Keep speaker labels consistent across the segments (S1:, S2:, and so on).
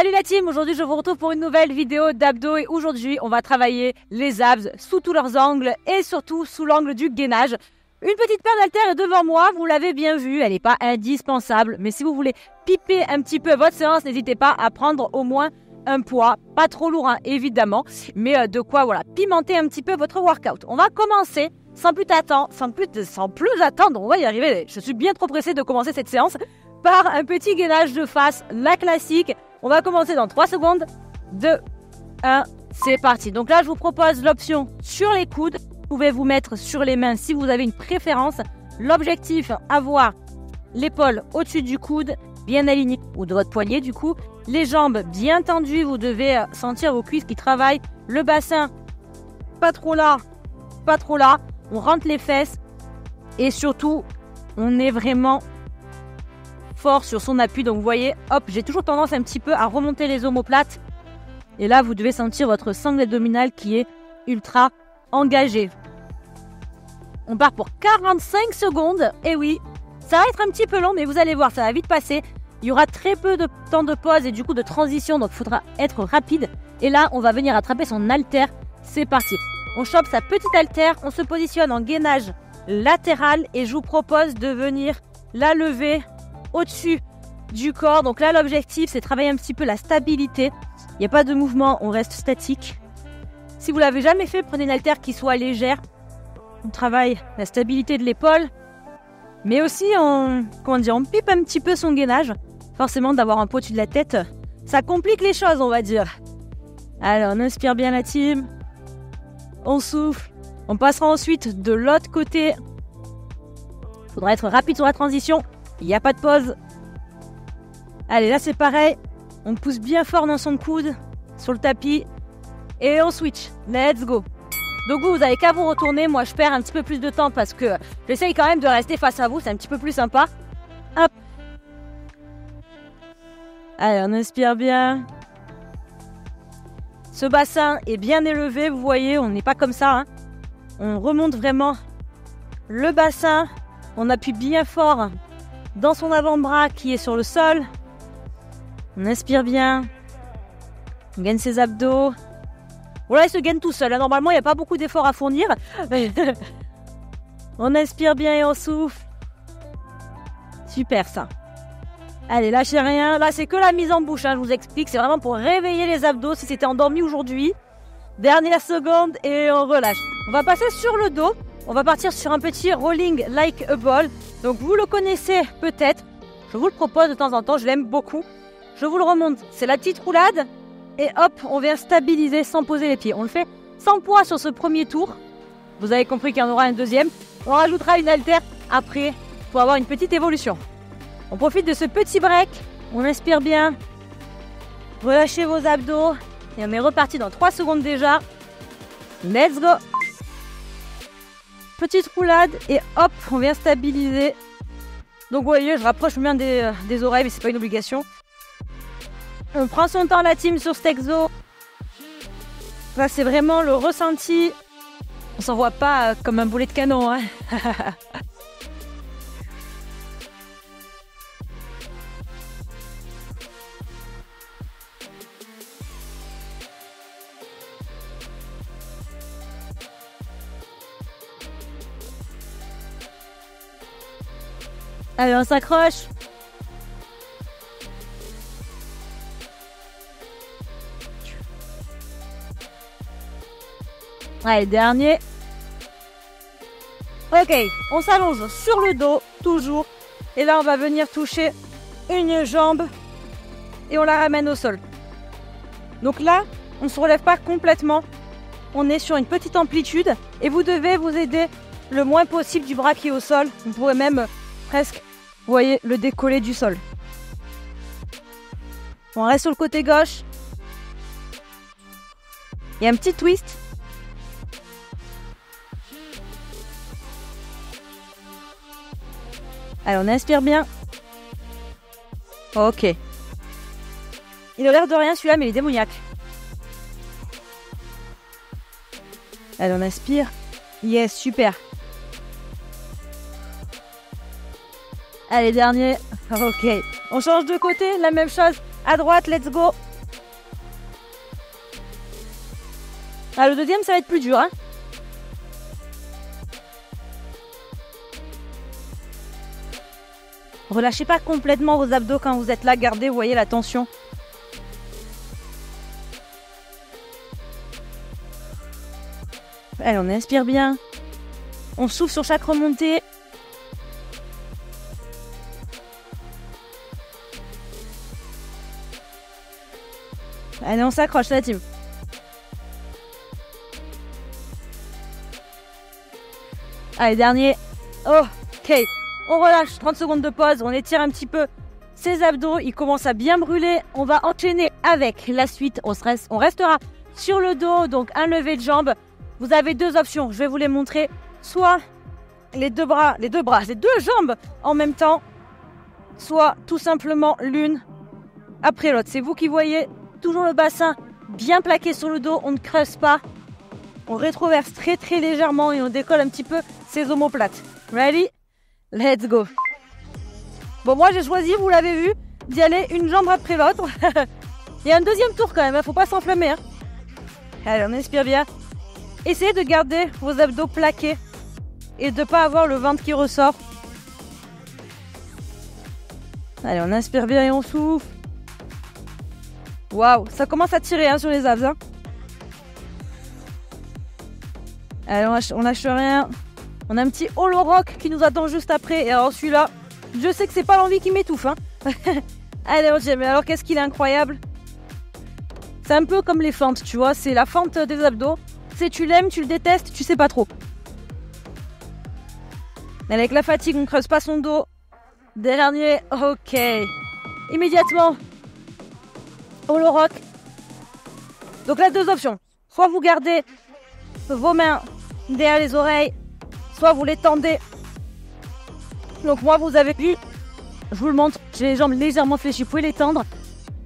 S1: Salut la team, aujourd'hui je vous retrouve pour une nouvelle vidéo d'abdos et aujourd'hui on va travailler les abs sous tous leurs angles et surtout sous l'angle du gainage. Une petite paire d'haltères est devant moi, vous l'avez bien vu, elle n'est pas indispensable, mais si vous voulez piper un petit peu votre séance, n'hésitez pas à prendre au moins un poids, pas trop lourd hein, évidemment, mais de quoi voilà pimenter un petit peu votre workout. On va commencer sans plus attendre, on va y arriver, je suis bien trop pressée de commencer cette séance par un petit gainage de face, la classique. On va commencer dans 3 secondes. 2, 1, c'est parti. Donc là, je vous propose l'option sur les coudes. Vous pouvez vous mettre sur les mains si vous avez une préférence. L'objectif, avoir l'épaule au-dessus du coude, bien alignée, ou de votre poignet du coup. Les jambes bien tendues, vous devez sentir vos cuisses qui travaillent. Le bassin, pas trop là, pas trop là. On rentre les fesses et surtout, on est vraiment fort sur son appui. Donc vous voyez, hop, j'ai toujours tendance un petit peu à remonter les omoplates. Et là, vous devez sentir votre sangle abdominale qui est ultra engagée. On part pour 45 secondes. Et oui, ça va être un petit peu long, mais vous allez voir, ça va vite passer. Il y aura très peu de temps de pause et du coup de transition, donc il faudra être rapide. Et là, on va venir attraper son haltère. C'est parti. On chope sa petite haltère, on se positionne en gainage latéral et je vous propose de venir la lever au-dessus du corps. Donc là, l'objectif, c'est travailler un petit peu la stabilité. Il n'y a pas de mouvement, on reste statique. Si vous l'avez jamais fait, prenez une haltère qui soit légère. On travaille la stabilité de l'épaule, mais aussi on pipe un petit peu son gainage. Forcément, d'avoir un poids au-dessus de la tête, ça complique les choses, on va dire. Alors, on inspire bien la team. On souffle. On passera ensuite de l'autre côté. Il faudra être rapide sur la transition. Il n'y a pas de pause. Allez, là c'est pareil. On pousse bien fort dans son coude, sur le tapis. Et on switch. Let's go. Donc vous n'avez qu'à vous retourner. Moi, je perds un petit peu plus de temps parce que j'essaye quand même de rester face à vous. C'est un petit peu plus sympa. Hop. Allez, on inspire bien. Ce bassin est bien élevé. Vous voyez, on n'est pas comme ça. Hein. On remonte vraiment le bassin. On appuie bien fort dans son avant-bras qui est sur le sol. On inspire bien. On gagne ses abdos. Voilà, il se gagne tout seul. Normalement, il n'y a pas beaucoup d'efforts à fournir. On inspire bien et on souffle. Super ça. Allez, lâchez rien. Là, c'est que la mise en bouche. Hein, je vous explique. C'est vraiment pour réveiller les abdos si c'était endormi aujourd'hui. Dernière seconde et on relâche. On va passer sur le dos. On va partir sur un petit rolling like a ball. Donc vous le connaissez peut-être. Je vous le propose de temps en temps. Je l'aime beaucoup. Je vous le remonte. C'est la petite roulade. Et hop, on vient stabiliser sans poser les pieds. On le fait sans poids sur ce premier tour. Vous avez compris qu'il y en aura un deuxième. On rajoutera une haltère après pour avoir une petite évolution. On profite de ce petit break. On inspire bien. Relâchez vos abdos. Et on est reparti dans 3 secondes déjà. Let's go. Petite roulade et hop, on vient stabiliser. Donc vous voyez, je rapproche bien des oreilles, mais c'est pas une obligation. On prend son temps la team sur cet exo. Là, c'est vraiment le ressenti. On s'en voit pas comme un boulet de canon. Hein. Allez, on s'accroche. Allez, dernier. Ok, on s'allonge sur le dos, toujours. Et là, on va venir toucher une jambe et on la ramène au sol. Donc là, on ne se relève pas complètement. On est sur une petite amplitude et vous devez vous aider le moins possible du bras qui est au sol. Vous pourrez même presque, vous voyez, le décoller du sol. On reste sur le côté gauche. Il y a un petit twist. Allez, on inspire bien. Ok. Il a l'air de rien celui-là, mais il est démoniaque. Allez, on inspire. Yes, super. Allez, dernier. Ok. On change de côté, la même chose. À droite, let's go. Ah, le deuxième, ça va être plus dur, hein. Relâchez pas complètement vos abdos quand vous êtes là. Gardez, vous voyez, la tension. Allez, on inspire bien. On souffle sur chaque remontée. Allez, on s'accroche, la team. Allez, dernier. Ok. On relâche, 30 secondes de pause. On étire un petit peu ses abdos. Ils commencent à bien brûler. On va enchaîner avec la suite. On restera sur le dos, donc un lever de jambes. Vous avez deux options. Je vais vous les montrer. Soit les deux jambes en même temps. Soit tout simplement l'une après l'autre. C'est vous qui voyez. Toujours le bassin bien plaqué sur le dos. On ne creuse pas. On rétroverse très très légèrement et on décolle un petit peu ses omoplates. Ready? Let's go. Bon, moi j'ai choisi, vous l'avez vu, d'y aller une jambe après l'autre. Il y a un deuxième tour quand même, hein, faut pas s'enflammer. Hein. Allez, on inspire bien. Essayez de garder vos abdos plaqués et de ne pas avoir le ventre qui ressort. Allez, on inspire bien et on souffle. Waouh, ça commence à tirer hein, sur les abs. Hein. Allez, on lâche rien. On a un petit holo rock qui nous attend juste après. Et alors celui-là, je sais que c'est pas l'envie qui m'étouffe. Hein. Allez, on tient. Mais alors qu'est-ce qu'il est incroyable. C'est un peu comme les fentes, tu vois. C'est la fente des abdos. C'est tu l'aimes, tu le détestes, tu sais pas trop. Mais avec la fatigue, on creuse pas son dos. Dernier, ok. Immédiatement, holo rock. Donc là, deux options. Soit vous gardez vos mains derrière les oreilles, soit vous les tendez. Donc moi, vous avez vu, je vous le montre, j'ai les jambes légèrement fléchies, vous pouvez les tendre.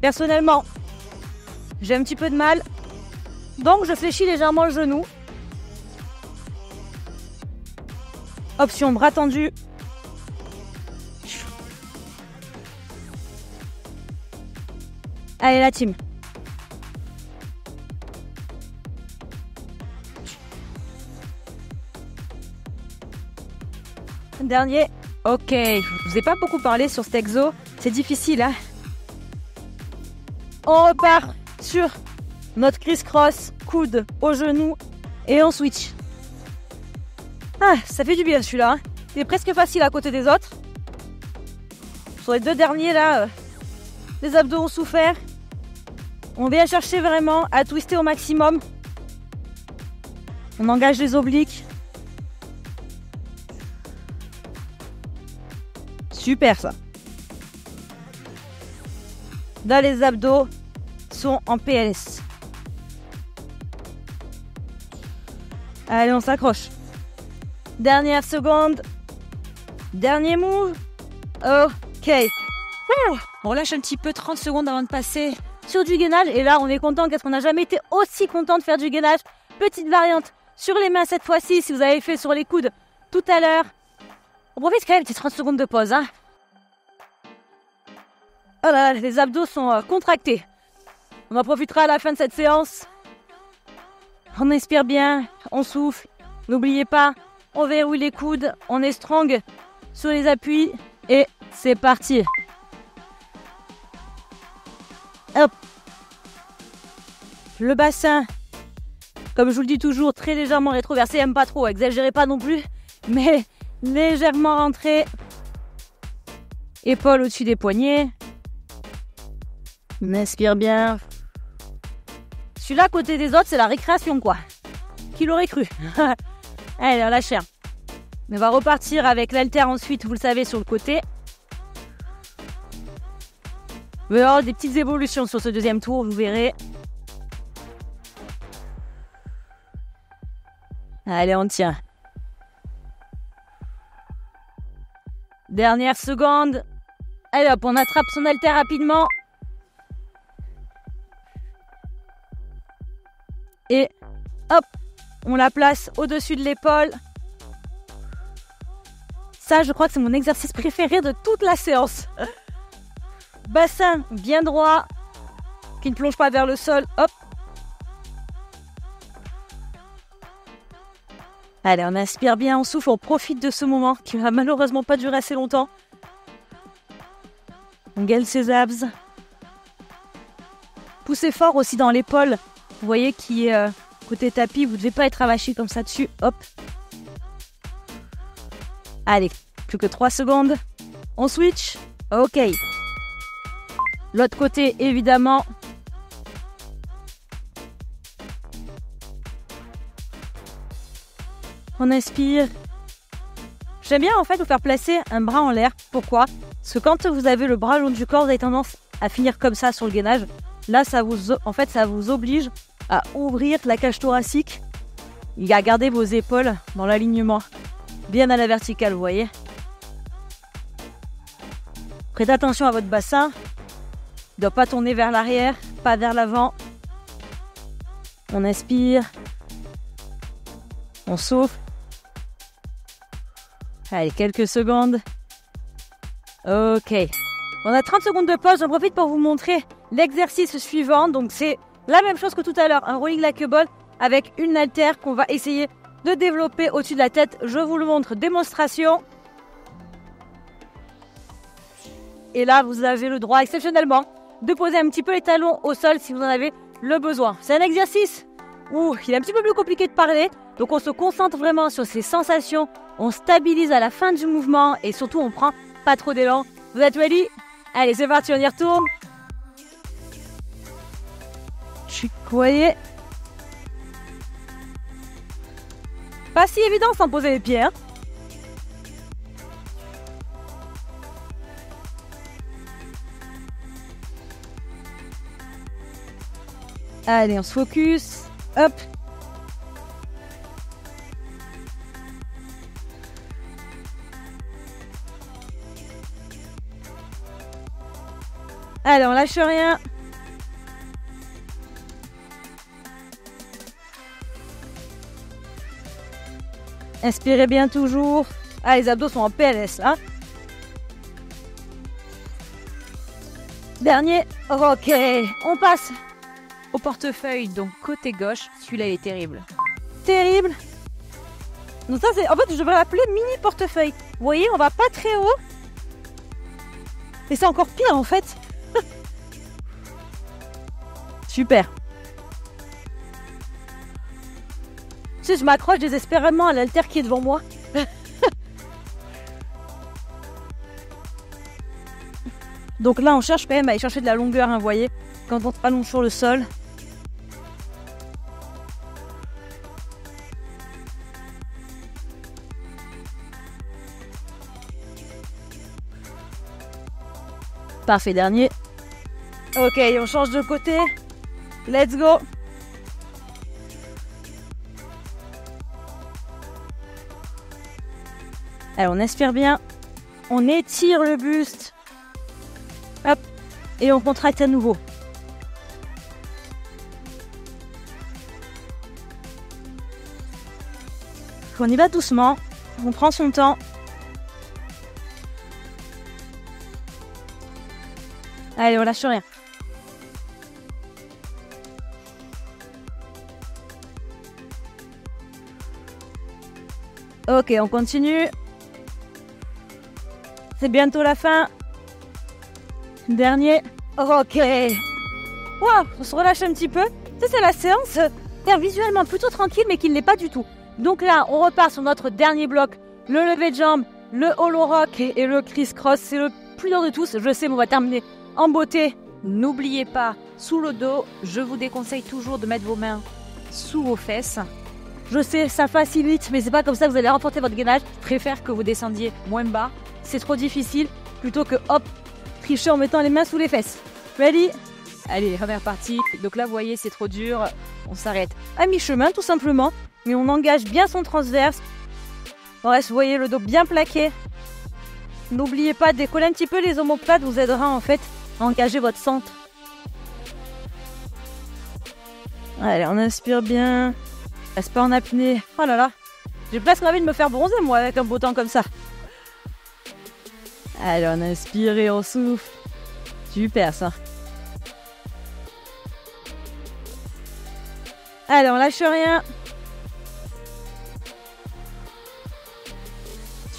S1: Personnellement, j'ai un petit peu de mal, donc je fléchis légèrement le genou. Option bras tendus. Allez la team. Dernier. Ok, je vous ai pas beaucoup parlé sur cet exo, c'est difficile hein. On repart sur notre criss-cross, coude au genou et on switch. Ah, ça fait du bien celui-là. Hein. C'est presque facile à côté des autres. Sur les deux derniers là, les abdos ont souffert. On vient chercher vraiment à twister au maximum. On engage les obliques. Super ça. Là les abdos sont en PLS. Allez on s'accroche. Dernière seconde. Dernier move. Ok. On relâche un petit peu 30 secondes avant de passer sur du gainage. Et là on est content parce qu'on n'a jamais été aussi content de faire du gainage. Petite variante sur les mains cette fois-ci si vous avez fait sur les coudes tout à l'heure. On profite quand même des 30 secondes de pause. Hein. Oh là là, les abdos sont contractés. On en profitera à la fin de cette séance. On inspire bien, on souffle. N'oubliez pas, on verrouille les coudes, on est strong sur les appuis. Et c'est parti. Hop. Le bassin, comme je vous le dis toujours, très légèrement rétroversé. J'aime pas trop, exagérez pas non plus. Mais légèrement rentré. Épaules au-dessus des poignets. On inspire bien. Celui-là, à côté des autres, c'est la récréation, quoi. Qui l'aurait cru? Allez, on lâche rien. On va repartir avec l'haltère ensuite, vous le savez, sur le côté. Il va y avoir des petites évolutions sur ce deuxième tour, vous verrez. Allez, on tient. Dernière seconde. Allez hop, on attrape son haltère rapidement. Et hop, on la place au-dessus de l'épaule. Ça, je crois que c'est mon exercice préféré de toute la séance. Bassin bien droit, qui ne plonge pas vers le sol. Hop. Allez, on inspire bien, on souffle, on profite de ce moment qui va malheureusement pas durer assez longtemps. On gaine ses abs. Poussez fort aussi dans l'épaule. Vous voyez qui est côté tapis, vous ne devez pas être avachi comme ça dessus. Hop. Allez, plus que 3 secondes. On switch. Ok. L'autre côté, évidemment. On inspire. J'aime bien en fait vous faire placer un bras en l'air. Pourquoi? Parce que quand vous avez le bras le long du corps, vous avez tendance à finir comme ça sur le gainage. Là, ça vous oblige à ouvrir la cage thoracique et à garder vos épaules dans l'alignement. Bien à la verticale, vous voyez. Faites attention à votre bassin. Il ne doit pas tourner vers l'arrière, pas vers l'avant. On inspire. On souffle. Allez, quelques secondes. Ok. On a 30 secondes de pause. J'en profite pour vous montrer l'exercice suivant. Donc, c'est la même chose que tout à l'heure. Un rolling like a ball avec une haltère qu'on va essayer de développer au-dessus de la tête. Je vous le montre. Démonstration. Et là, vous avez le droit, exceptionnellement, de poser un petit peu les talons au sol si vous en avez le besoin. C'est un exercice où il est un petit peu plus compliqué de parler. Donc, on se concentre vraiment sur ces sensations. On stabilise à la fin du mouvement et surtout, on prend pas trop d'élan. Vous êtes ready? Allez, c'est parti, on y retourne. Vous voyez? Pas si évident sans poser les pieds, hein. Allez, on se focus. Hop. Allez, on lâche rien. Inspirez bien toujours. Ah, les abdos sont en PLS, là. Dernier. Ok, on passe au portefeuille, donc côté gauche. Celui-là, il est terrible. Terrible. Donc ça, c'est... En fait, je devrais l'appeler mini portefeuille. Vous voyez, on va pas très haut. Et c'est encore pire, en fait. Super. Tu sais, je m'accroche désespérément à l'haltère qui est devant moi. Donc là, on cherche quand même à aller chercher de la longueur, hein, vous voyez, quand on s'allonge sur le sol. Parfait, dernier. Ok, on change de côté. Let's go. Allez, on inspire bien. On étire le buste. Hop. Et on contracte à nouveau. On y va doucement. On prend son temps. Allez, on lâche rien. Ok, on continue. C'est bientôt la fin. Dernier. Ok. Wow, on se relâche un petit peu. Ça, c'est la séance visuellement plutôt tranquille, mais qui ne l'est pas du tout. Donc là, on repart sur notre dernier bloc. Le lever de jambe, le hollow rock et le criss-cross. C'est le plus dur de tous. Je sais, mais on va terminer en beauté. N'oubliez pas, sous le dos, je vous déconseille toujours de mettre vos mains sous vos fesses. Je sais, ça facilite, mais c'est pas comme ça que vous allez remporter votre gainage. Je préfère que vous descendiez moins bas. C'est trop difficile, plutôt que hop, tricher en mettant les mains sous les fesses. Ready? Allez, on est reparti. Donc là, vous voyez, c'est trop dur. On s'arrête à mi-chemin, tout simplement. Mais on engage bien son transverse. On reste, vous voyez, le dos bien plaqué. N'oubliez pas de décoller un petit peu les omoplates, vous aidera en fait à engager votre centre. Allez, on inspire bien. Reste pas en apnée. Oh là là. J'ai presque envie de me faire bronzer, moi, avec un beau temps comme ça. Allez, on inspire et on souffle. Super, ça. Allez, on lâche rien.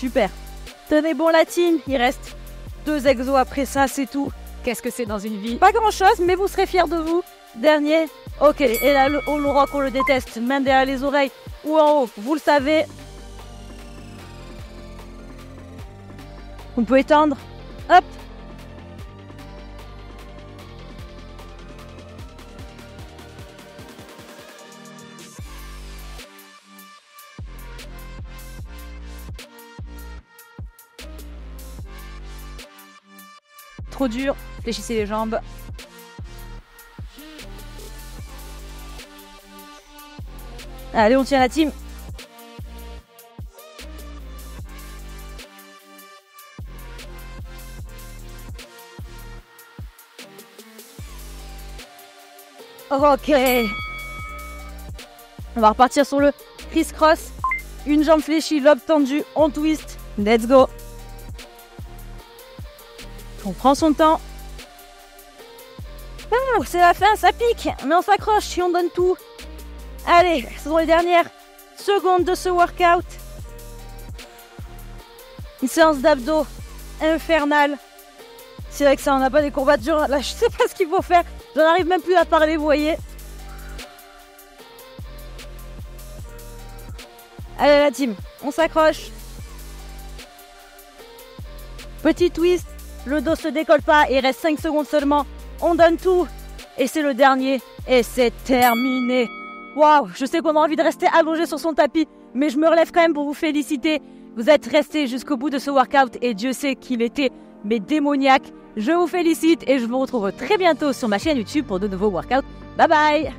S1: Super. Tenez bon la team, il reste 2 exos après ça, c'est tout. Qu'est-ce que c'est dans une vie? Pas grand-chose, mais vous serez fiers de vous. Dernier. Ok, et là, le Holo Rock, on le déteste. Main derrière les oreilles ou en haut, vous le savez. On peut étendre. Hop. Trop dur. Fléchissez les jambes. Allez, on tient la team. Ok. On va repartir sur le criss-cross. Une jambe fléchie, lobe tendu, on twist. Let's go. On prend son temps. Ah, c'est la fin, ça pique. Mais on s'accroche et on donne tout. Allez, ce sont les dernières secondes de ce workout. Une séance d'abdos infernale. C'est vrai que ça, on n'a pas des courbatures. Là, je sais pas ce qu'il faut faire. J'en arrive même plus à parler, vous voyez. Allez, la team, on s'accroche. Petit twist. Le dos se décolle pas. Il reste 5 secondes seulement. On donne tout. Et c'est le dernier. Et c'est terminé. Waouh, je sais qu'on a envie de rester allongé sur son tapis, mais je me relève quand même pour vous féliciter. Vous êtes restés jusqu'au bout de ce workout et Dieu sait qu'il était démoniaque. Je vous félicite et je vous retrouve très bientôt sur ma chaîne YouTube pour de nouveaux workouts. Bye bye!